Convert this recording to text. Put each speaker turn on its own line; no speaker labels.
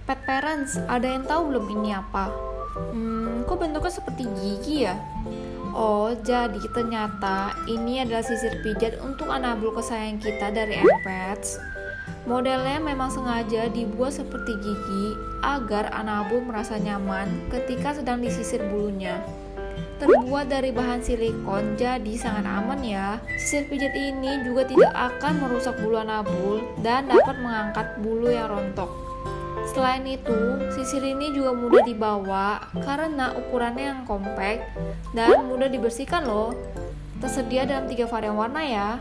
Pet parents, ada yang tahu belum ini apa? Kok bentuknya seperti gigi ya? Oh, jadi ternyata ini adalah sisir pijat untuk anabul kesayangan kita dari Pets. Modelnya memang sengaja dibuat seperti gigi agar anabul merasa nyaman ketika sedang disisir bulunya. Terbuat dari bahan silikon, jadi sangat aman ya. Sisir pijat ini juga tidak akan merusak bulu anabul dan dapat mengangkat bulu yang rontok. Selain itu, sisir ini juga mudah dibawa karena ukurannya yang kompak dan mudah dibersihkan loh. Tersedia dalam 3 varian warna ya.